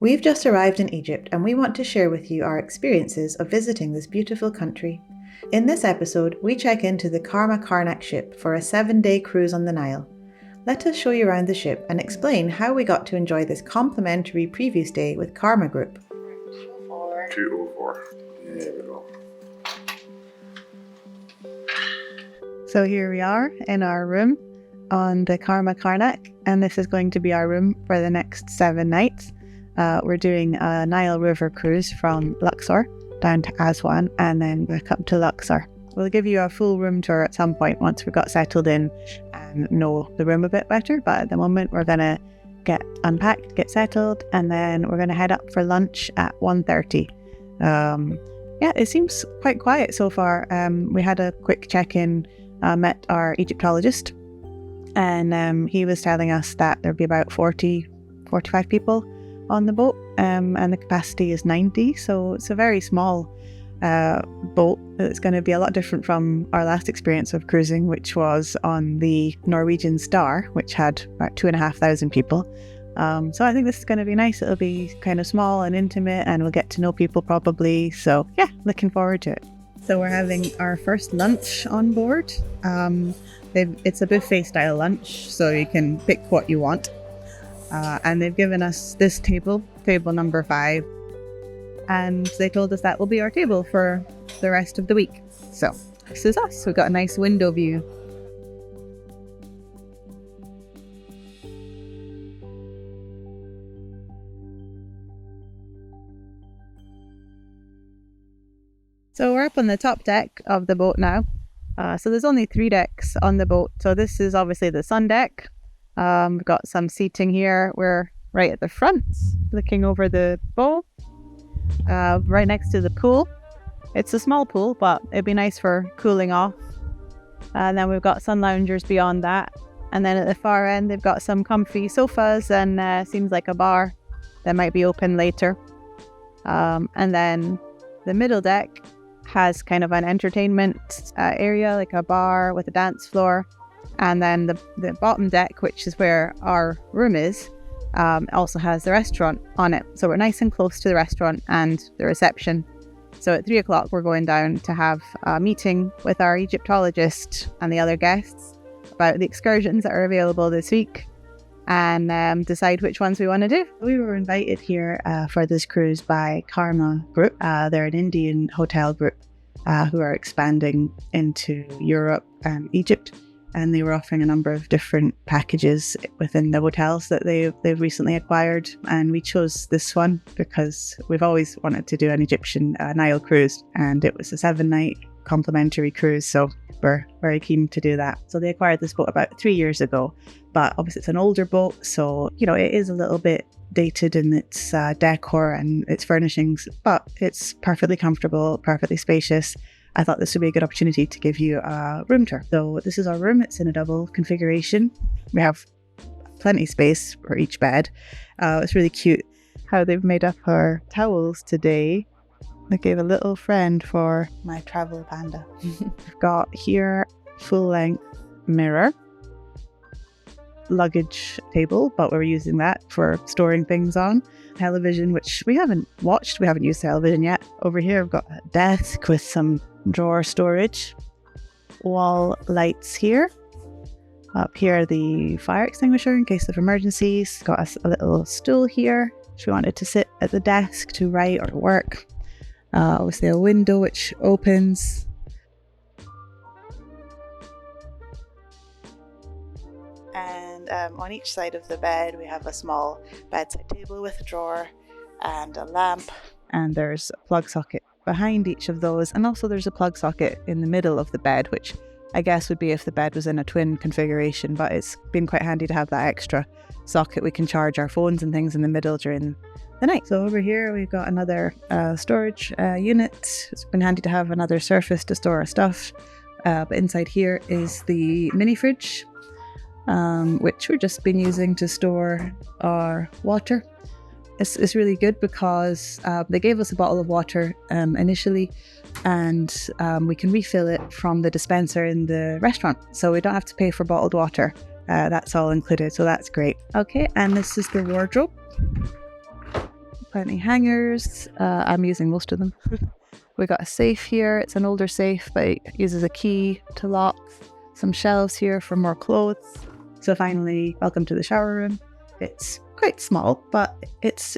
We've just arrived in Egypt and we want to share with you our experiences of visiting this beautiful country. In this episode, we check into the Karma Karnak ship for a 7-day cruise on the Nile. Let us show you around the ship and explain how we got to enjoy this complimentary preview stay with Karma Group. 204. There we go. So here we are in our room on the Karma Karnak, and this is going to be our room for the next 7 nights. We're doing a Nile River cruise from Luxor down to Aswan and then back up to Luxor. We'll give you a full room tour at some point once we got settled in and know the room a bit better, but at the moment we're going to get unpacked, get settled, and then we're going to head up for lunch at 1:30. It seems quite quiet so far. We had a quick check-in, met our Egyptologist, and he was telling us that there'd be about 45 people on the boat, and the capacity is 90, so it's a very small boat. It's going to be a lot different from our last experience of cruising, which was on the Norwegian Star, which had about 2,500 people. So I think this is going to be nice. It'll be kind of small and intimate, and we'll get to know people probably. So yeah, looking forward to it. So we're having our first lunch on board. It's a buffet style lunch, so you can pick what you want. And they've given us this table number 5. And they told us that will be our table for the rest of the week. So this is us. We've got a nice window view. So we're up on the top deck of the boat now. So there's only 3 decks on the boat. So this is obviously the sun deck. We've got some seating here. We're right at the front, looking over the bow, right next to the pool. It's a small pool, but it'd be nice for cooling off. And then we've got sun loungers beyond that. And then at the far end, they've got some comfy sofas and seems like a bar that might be open later. And then the middle deck has kind of an entertainment area, like a bar with a dance floor. And then the bottom deck, which is where our room is, also has the restaurant on it. So we're nice and close to the restaurant and the reception. So at 3 o'clock, we're going down to have a meeting with our Egyptologist and the other guests about the excursions that are available this week and decide which ones we want to do. We were invited here for this cruise by Karma Group. They're an Indian hotel group who are expanding into Europe and Egypt. And they were offering a number of different packages within the hotels that they've recently acquired. And we chose this one because we've always wanted to do an Egyptian Nile cruise. And it was a 7-night complimentary cruise. So we're very keen to do that. So they acquired this boat about 3 years ago. But obviously it's an older boat. So, it is a little bit dated in its decor and its furnishings. But it's perfectly comfortable, perfectly spacious. I thought this would be a good opportunity to give you a room tour. So this is our room. It's in a double configuration. We have plenty of space for each bed. It's really cute how they've made up our towels today. They gave a little friend for my travel panda. We've got here full-length mirror, luggage table, but we're using that for storing things on. Television, which we haven't watched. We haven't used television yet. Over here, we've got a desk with some drawer storage. Wall lights here. Up here, the fire extinguisher in case of emergencies. Got us a little stool here if we wanted to sit at the desk to write or work. Obviously, a window which opens. And on each side of the bed, we have a small bedside table with a drawer and a lamp. And there's a plug socket behind each of those. And also there's a plug socket in the middle of the bed, which I guess would be if the bed was in a twin configuration. But it's been quite handy to have that extra socket. We can charge our phones and things in the middle during the night. So over here, we've got another storage unit. It's been handy to have another surface to store our stuff. But inside here is the mini fridge, which we've just been using to store our water. It's really good because they gave us a bottle of water initially, and we can refill it from the dispenser in the restaurant. So we don't have to pay for bottled water. That's all included, so that's great. Okay, and this is the wardrobe. plenty hangers. I'm using most of them. We got a safe here. It's an older safe, but it uses a key to lock. Some shelves here for more clothes. So finally, welcome to the shower room. It's quite small, but it's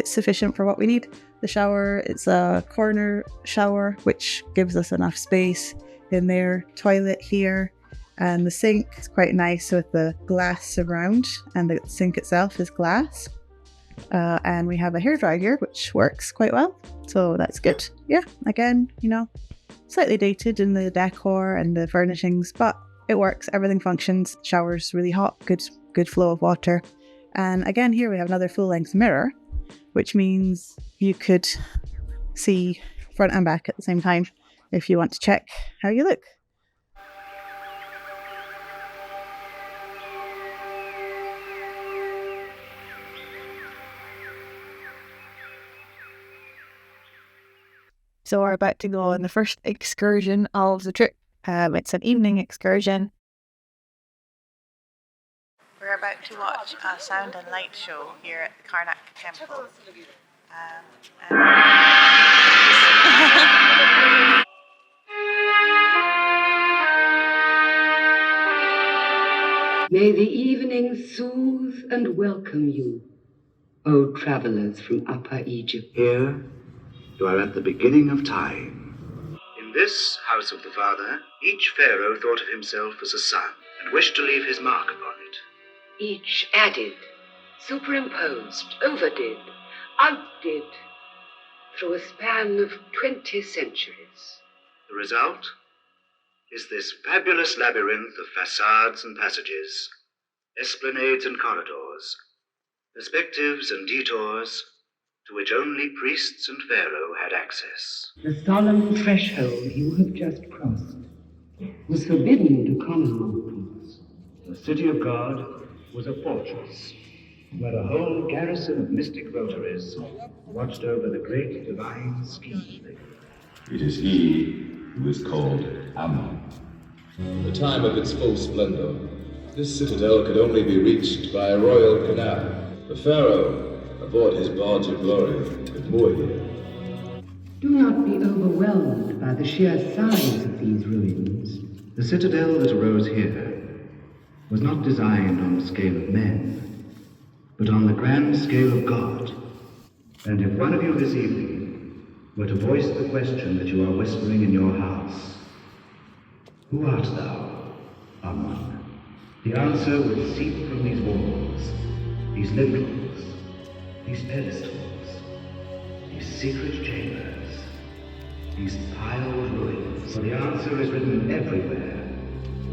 sufficient for what we need. The shower, it's a corner shower, which gives us enough space in there. Toilet here, and the sink is quite nice with the glass surround, and the sink itself is glass. And we have a hairdryer here, which works quite well. So that's good. Yeah, again, slightly dated in the decor and the furnishings, but it works. Everything functions. Shower's really hot, good flow of water. And again, here we have another full-length mirror, which means you could see front and back at the same time if you want to check how you look. So we're about to go on the first excursion of the trip. It's an evening excursion. We're about to watch a sound and light show here at the Karnak Temple. May the evening soothe and welcome you, O travellers from Upper Egypt. Here, you are at the beginning of time. In this house of the Father, each pharaoh thought of himself as a son and wished to leave his mark upon it. Each added, superimposed, overdid, outdid, through a span of 20 centuries. The result is this fabulous labyrinth of facades and passages, esplanades and corridors, perspectives and detours, to which only priests and pharaoh had access. The solemn threshold you have just crossed was forbidden to common mortals. The city of God was a fortress, where a whole garrison of mystic votaries watched over the great divine scheme. It is he who is called Ammon. In the time of its full splendor, this citadel could only be reached by a royal canal. The pharaoh, aboard his barge of glory, could moor here. Do not be overwhelmed by the sheer size of these ruins. The citadel that arose here was not designed on the scale of men, but on the grand scale of God. And if one of you this evening were to voice the question that you are whispering in your house, who art thou, Ammon? The answer would seep from these walls, these lintels, these pedestals, these secret chambers, these piled ruins. For the answer is written everywhere,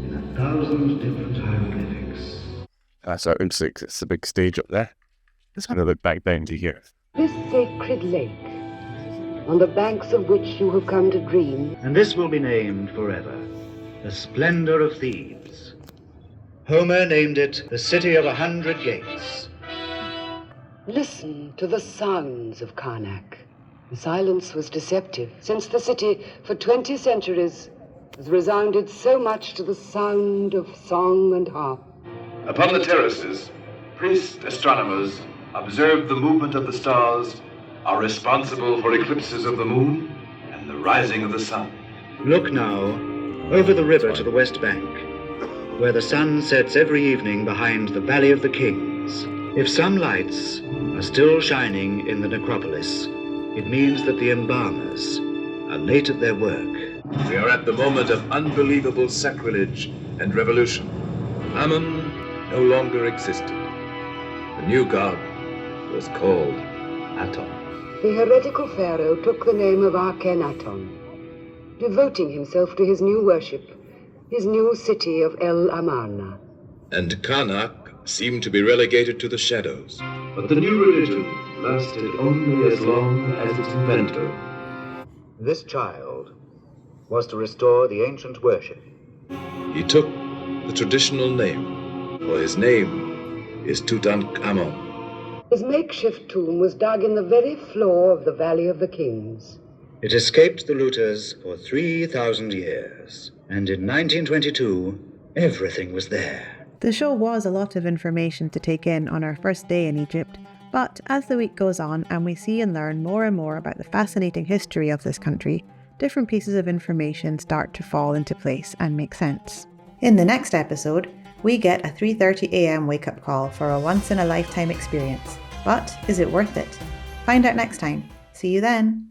in 1,000 different hieroglyphics. So it's the big stage up there. Let's kind of look back down to here. This sacred lake, on the banks of which you have come to dream, And this will be named forever, the splendor of Thebes. Homer named it the city of 100 gates. listen to the sounds of Karnak. The silence was deceptive, since the city, for 20 centuries, has resounded so much to the sound of song and harp. Upon the terraces, priests, astronomers observe the movement of the stars, are responsible for eclipses of the moon and the rising of the sun. Look now over the river to the west bank, where the sun sets every evening behind the Valley of the Kings. If some lights are still shining in the necropolis, it means that the embalmers are late at their work. We are at the moment of unbelievable sacrilege and revolution. Ammon no longer existed. The new god was called Aton. The heretical pharaoh took the name of Akhenaton, devoting himself to his new worship, his new city of El Amarna. And Karnak seemed to be relegated to the shadows. But the new religion lasted only as long as its inventor. This child was to restore the ancient worship. He took the traditional name, for his name is Tutankhamun. His makeshift tomb was dug in the very floor of the Valley of the Kings. It escaped the looters for 3,000 years, and in 1922, everything was there. The show was a lot of information to take in on our first day in Egypt, But as the week goes on and we see and learn more and more about the fascinating history of this country, different pieces of information start to fall into place and make sense. In the next episode, we get a 3:30 a.m. wake-up call for a once-in-a-lifetime experience. But is it worth it? Find out next time. See you then!